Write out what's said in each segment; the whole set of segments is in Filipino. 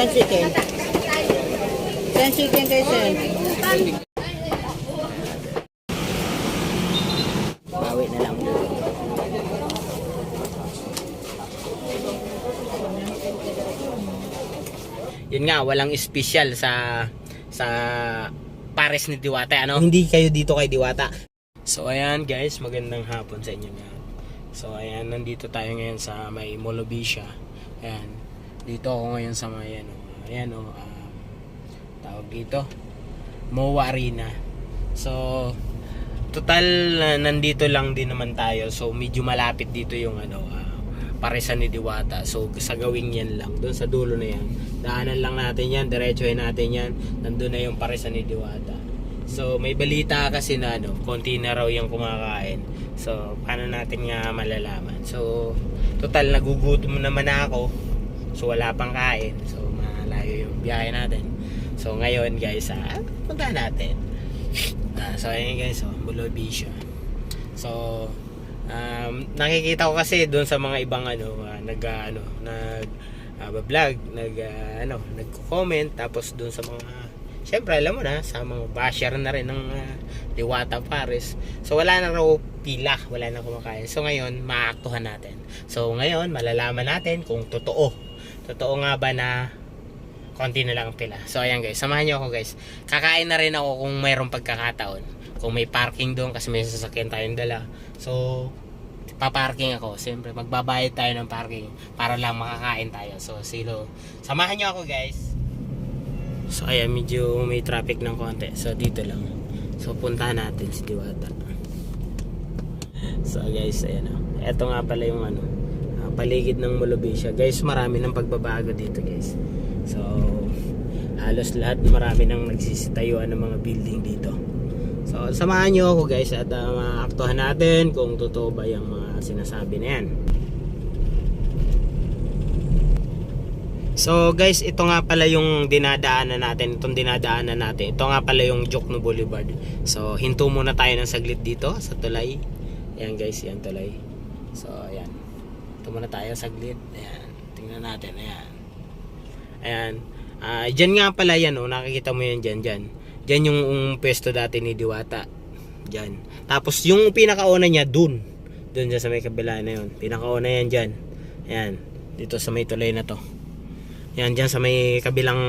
Sen chicken. Sen chicken kay Sen. Bawi na lang. Yun nga, walang espesyal sa pares ni Diwata, ano? Hindi kayo dito kay Diwata. So ayan guys, magandang hapon sa inyo nga. So ayan, nandito tayo ngayon sa may Molobisha. Ayan, dito ako ngayon sa may tawag dito, MOA Arena. So total nandito lang din naman tayo. So medyo malapit dito yung paresan ni Diwata. So sa gawing yan lang, doon sa dulo na yan, daanan lang natin yan, diretsuhin natin yan, nandun na yung paresan ni Diwata. So may balita kasi na konti na raw yung kumakain. So paano natin nga malalaman? So total nagugutom naman ako, so wala pang kain, so malayo yung biyahe natin. So ngayon guys, punta natin. So ayun guys, Molobisha. So nakikita ko kasi doon sa mga ibang vlog, nagko-comment, tapos doon sa mga, syempre alam mo na, sa mga basher na rin ng Diwata Pares. So wala na raw pila, wala na kumakain. So ngayon maaktuhan natin. So ngayon malalaman natin kung totoo nga ba na konti na lang ang pila. So ayan guys, samahan nyo ako guys. Kakain na rin ako kung mayroong pagkakataon, kung may parking doon, kasi may sasakyan tayong dala. So paparking ako, siyempre magbabayad tayo ng parking para lang makakain tayo. So samahan nyo ako guys. So ayan, medyo may traffic ng konti, so dito lang. So puntahan natin si Diwata. So guys, ayan eto nga pala yung paligid ng Molobisha guys. Marami ng pagbabago dito guys. So halos lahat, marami nang nagsisitayuan ng mga building dito. So samahan nyo ako guys at maaktuhan natin kung totoo ba yung mga sinasabi na yan. So guys, ito nga pala yung dinadaanan natin. Ito nga pala yung Jokno Boulevard. So hinto muna tayo ng saglit dito sa tulay. Ayan guys, yan tulay. So ayan, hinto muna tayo saglit. Ayan, tingnan natin. Ayan, dyan nga pala yan, nakikita mo yan dyan. Dyan yung pwesto dati ni Diwata. Dyan. Tapos yung pinakauna niya doon dyan sa may kabila na yun. Pinakauna yan dyan. Ayan, dito sa may tulay na to. Yan, dyan sa may kabilang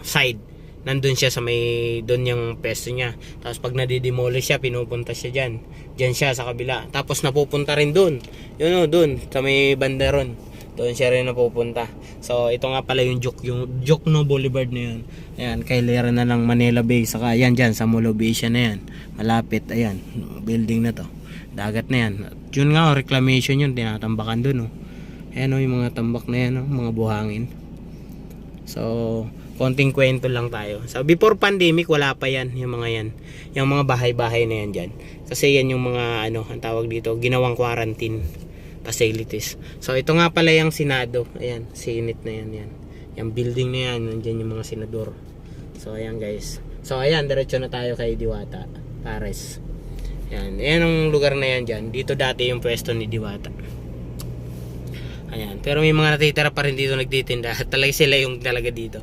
side, nandun siya sa may, doon yung pwesto niya. Tapos pag nadidemolish siya, pinupunta siya dyan siya sa kabila. Tapos napupunta rin doon, doon sa may banda ron, doon siya rin napupunta. So ito nga pala yung Jokno Boulevard na yun. Ayan, kailera na ng Manila Bay. Saka yan dyan sa Molobisha na yan, malapit. Ayan, building na to, dagat na yan. Yun nga, reclamation yun, tinatambakan doon. Ayan yung mga tambak na yan, mga buhangin. So konting kwento lang tayo. So before pandemic wala pa yan, yung mga yan, yung mga bahay-bahay na yan dyan. Kasi yan yung mga ang tawag dito, ginawang quarantine facilities. So ito nga pala yung Senado. Ayan, Senate na yan. Yung building na yan, nandyan yung mga senador. So ayan guys. So ayan, diretso na tayo kay Diwata Pares. Ayan ang lugar na yan dyan. Dito dati yung pwesto ni Diwata. Ayan, pero may mga natitira pa rin dito nagtitinda. Talaga sila yung talaga dito.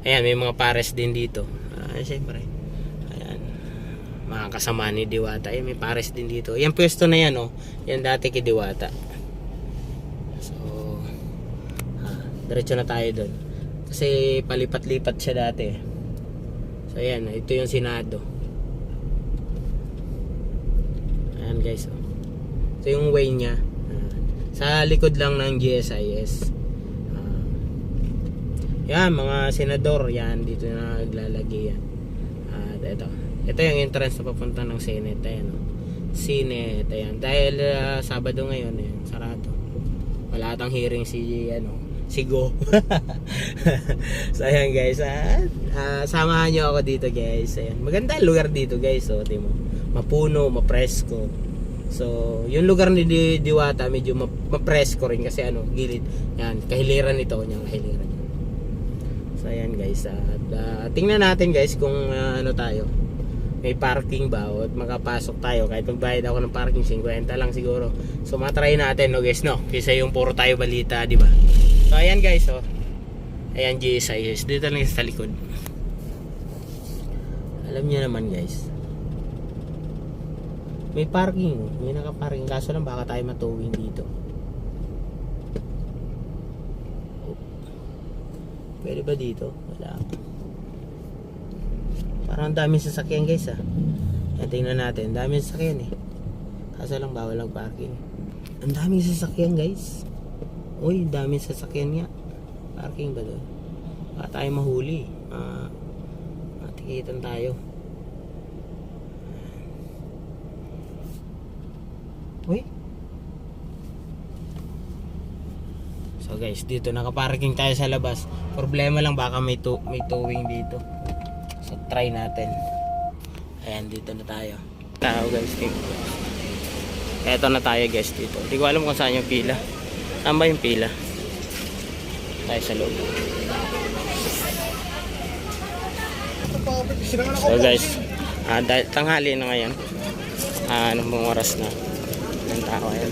Ayan, may mga pares din dito. Siyempre. Ayan, mga kasama ni Diwata. Ayan, may pares din dito. Ayan, pwesto na yan, yan dati kay Diwata. So diretso na tayo doon, kasi palipat-lipat siya dati. So ayan, ito yung Senado. Ayan guys, ito yung way niya. Sa likod lang ng GSIS. Yan, mga senador yan, dito na naglalagay yan. Ito yung entrance na papunta ng Senate. Ayan, Senate. Ayan. Dahil Sabado ngayon, sarado. Wala atang hearing si Go. So ayan guys, samahan nyo ako dito guys. Ayan, maganda lugar dito guys. So timo, mapuno, mapresko. So yung lugar ni Diwata medyo mapresko rin kasi gilid. Yan, kahiliran ito, yung kahiliran. So ayan guys, tingnan natin guys kung tayo, may parking ba o makapasok tayo. Kahit magbayad ako ng parking 50 lang siguro. So matry natin guys, kaysa yung puro tayo balita, di ba? So ayan guys, Ayan, GSIS. Dito lang sa likod. Alam niyo naman guys. May parking. May naka-parking. Kaso lang baka tayo matuwing dito. Pwede ba dito? Wala. Parang daming sasakyan guys ah. Yan, tingnan natin. Daming sasakyan eh. Kaso lang bawal ang parking. Ang daming sasakyan guys. Uy, daming sasakyan nga. Parking ba doon? Baka tayo mahuli. Matikitan tayo. Uy. So guys, dito nakaparking tayo sa labas. Problema lang baka may towing dito. So try natin. Ayan, dito na tayo. Tao guys, eto na tayo guys dito. Hindi ko alam kung saan yung pila. Saan ba yung pila? Tayo sa loob. So guys, dahil tanghali na ngayon. Anong mga oras na? Ng tao ayan.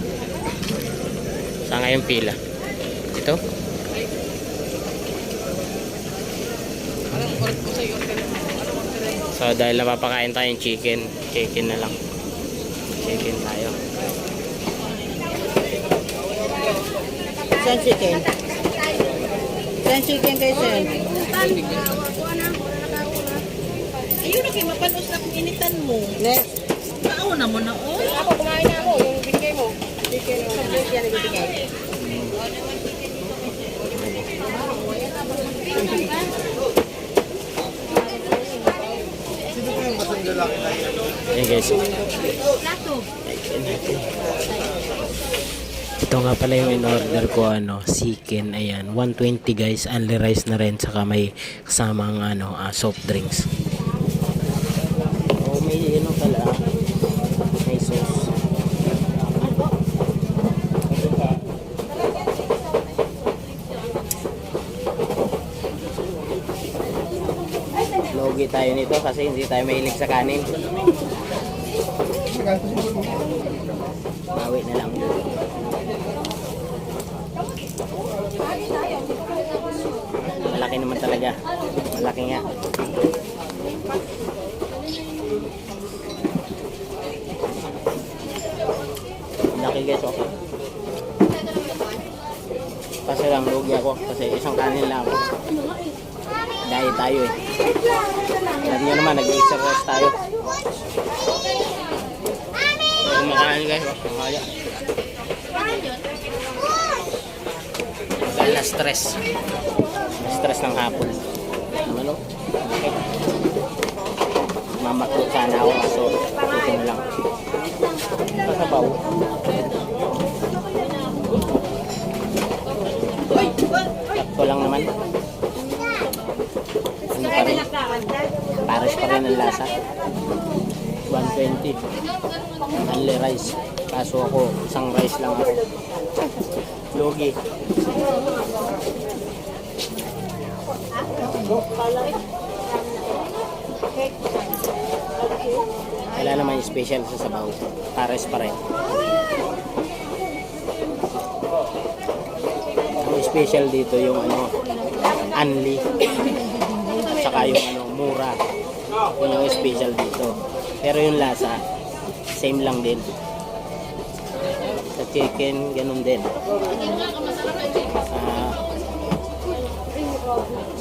Saan nga yung pila? Ito? So dahil napapakain tayong chicken na lang. Chicken tayo. Saan chicken? Saan chicken kayo sir? Ayun na kayo, mapanos na kung initan mo. Next. Nauna mo na, oh. Ako, kumain na ako. Yung binigay mo. Chicken, yan ang bibigay. Ayan guys. Ito nga pala yung in-order ko, chicken, ayan, 120 guys, only rice na rin, saka may kasamang soft drinks. Oh, may pala, may sauce. Logi tayo nito kasi hindi tayo mahilig sa kanin. Bawi na lang. Malaki naman talaga. Malaki nga. Malaki guys, okay. Kasi lang lugi ako. Kasi isang kanin lang ako. Diet tayo eh. Alam nyo naman, nag-exercise tayo. Kumakain guys. Kumakain. Dahil na stress. Stress ng hapon. Ano? Okay. Mamakot sana ako kaso tuto na lang. Pasabaw. Sakto lang naman. Ano pa rin? Pares pa rin ang lasa. 120. Only rice. Kaso ako, isang rice lang ako. Logi. Wala naman yung special sa sabaw. Pares pa rin. Ang special dito yung unli. Saka yung mura. Yun yung special dito. Pero yung lasa, same lang din. Sa chicken, ganun din.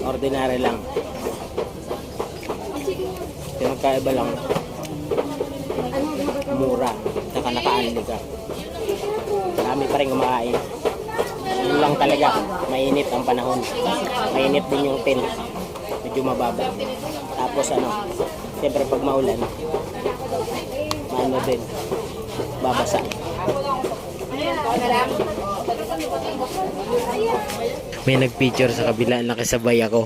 Ordinary lang. Pero kaiba lang. Mura. Saka naka-unli ka. Marami pa rin kumakain. Yun lang talaga. Mainit ang panahon. Mainit din yung tin. Medyo mababa. Tapos siyempre pag maulan, maano din. Babasa. May nag-picture sa kabila, nakisabay ako.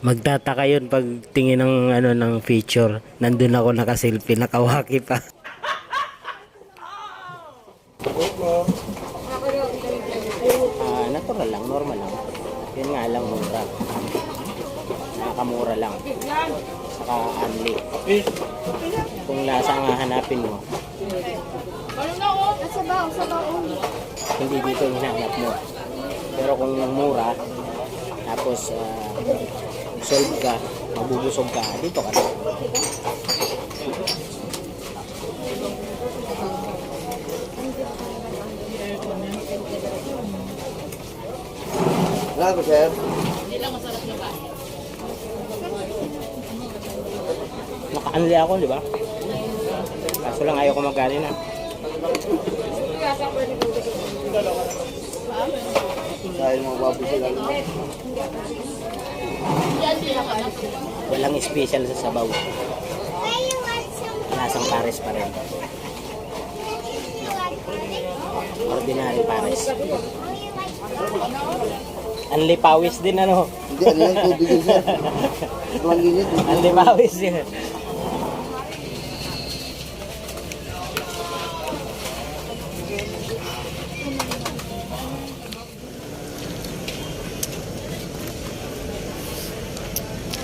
Magtataka yun pag tingin ng ng feature. Nandun ako naka-selfie, nakawaki pa. Natural lang, normal lang. Yun nga lang, mura. Nakakamura lang. Saka unli. Kung lasa nga hanapin mo, hindi dito hinahanap mo. Pero kung mura, tapos solve ka, mabubusog ka, dito ka na. Wala ba, sir? Naka-unli ako, di ba? Kaso lang ayaw ko magkali na. Dahil mga baboy sila. Walang special sa sabaw. Lasang pares pa rin. Ordinary pares. Unli pawis din ano. Hindi, ano yan, tubig yun, sir. Walang init. Unli pawis yun.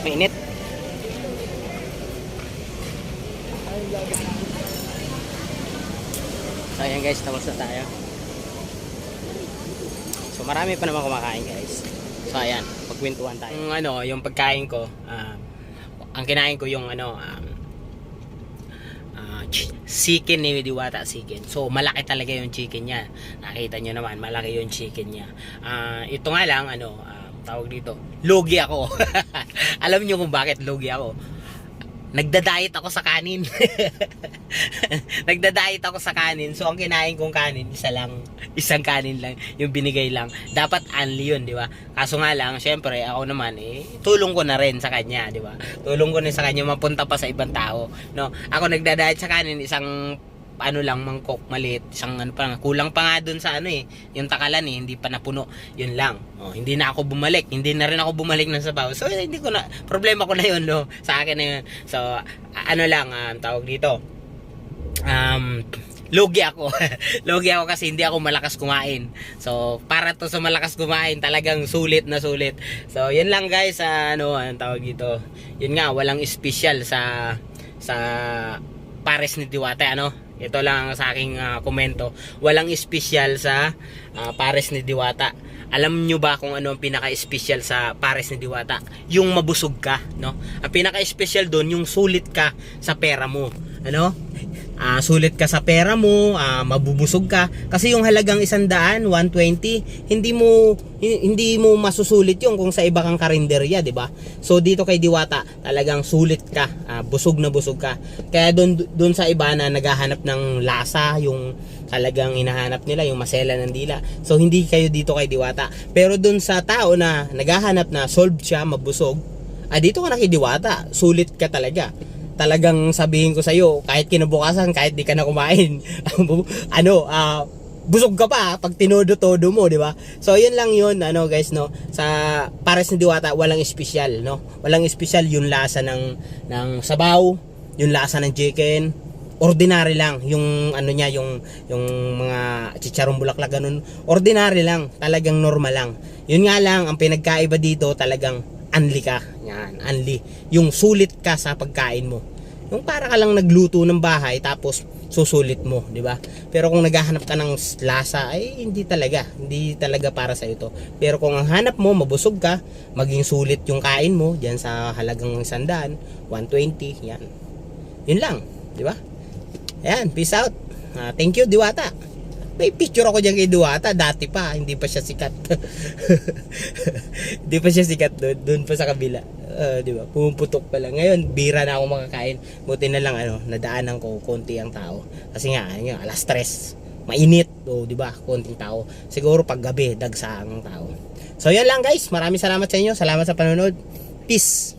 Mainit. So ayan guys, tapos na tayo. So marami pa naman kumakain guys. So ayan, pagkwentuhan tayo. Yung yung pagkain ko, ang kinain ko yung chicken ni Diwata chicken. So malaki talaga yung chicken niya. Nakita nyo naman, malaki yung chicken niya. Ito nga lang tawag dito, lugi ako. Alam nyo kung bakit lugi ako? Nagda-diet ako sa kanin. Nagda-diet ako sa kanin. So ang kinain kong kanin, isang kanin lang, yung binigay lang. Dapat only yun, di ba? Kaso nga lang, syempre, ako naman tulong ko na rin sa kanya, di ba? Tulong ko na sa kanya mapunta pa sa ibang tao, no? Ako nagda-diet sa kanin, isang lang, mangkok maliit, isang kulang pa nga dun sa yung takalan hindi pa napuno, yun lang. Hindi na rin ako bumalik ng sabaw. So hindi ko na, problema ko na yun, no, sa akin na yun. So tawag dito, lugi ako. Lugi ako kasi hindi ako malakas kumain. So para to sa malakas kumain, talagang sulit na sulit. So yun lang guys, ang tawag dito, yun nga, walang special sa pares ni Diwata, ito lang sa aking komento. Walang espesyal sa pares ni Diwata. Alam nyo ba kung ano ang pinaka-espesyal sa pares ni Diwata? Yung mabusog ka, no? Ang pinaka-espesyal doon, yung sulit ka sa pera mo. Sulit ka sa pera mo, mabubusog ka. Kasi yung halagang 100, 120, hindi mo masusulit yung kung sa iba kang karinderya, di ba? So dito kay Diwata, talagang sulit ka, busog na busog ka. Kaya doon sa iba na naghahanap ng lasa, yung talagang hinahanap nila, yung masela ng dila. So hindi kayo dito kay Diwata. Pero doon sa tao na naghahanap na solve siya, mabusog, dito ka na kay Diwata, sulit ka talaga. Talagang sabihin ko sa iyo, kahit kinabukasan, kahit di ka na kumain, busog ka pa pag tinodo-todo mo, di ba? So yun lang yun, guys, no. Sa pares ni Diwata, walang espesyal, no. Walang espesyal, yung lasa ng sabaw, yung lasa ng chicken. Ordinary lang yung niya, yung mga chicharong bulaklak ganun. Ordinary lang, talagang normal lang. Yun nga lang ang pinagkaiba dito, talagang unli ka. Yan, unli. Yung sulit ka sa pagkain mo. Yung para ka lang nagluto ng bahay tapos susulit mo, di ba? Pero kung naghahanap ka ng lasa, ay hindi talaga para sa ito. Pero kung ang hanap mo, mabusog ka, maging sulit yung kain mo diyan sa halagang 100, 120, yan. Yun lang, di ba? Ayan, peace out. Thank you, Diwata. May picture ako dyan kay Diwata, dati pa, hindi pa siya sikat. Hindi pa siya sikat doon pa sa kabila. Di ba? Pumuputok pa lang. Ngayon, bira na ako makakain. Buti na lang, nadaanan ko konti ang tao. Kasi nga, alas 3. Mainit, di ba? Konting tao. Siguro pag gabi, dagsa ang tao. So, yan lang guys. Maraming salamat sa inyo. Salamat sa panonood. Peace.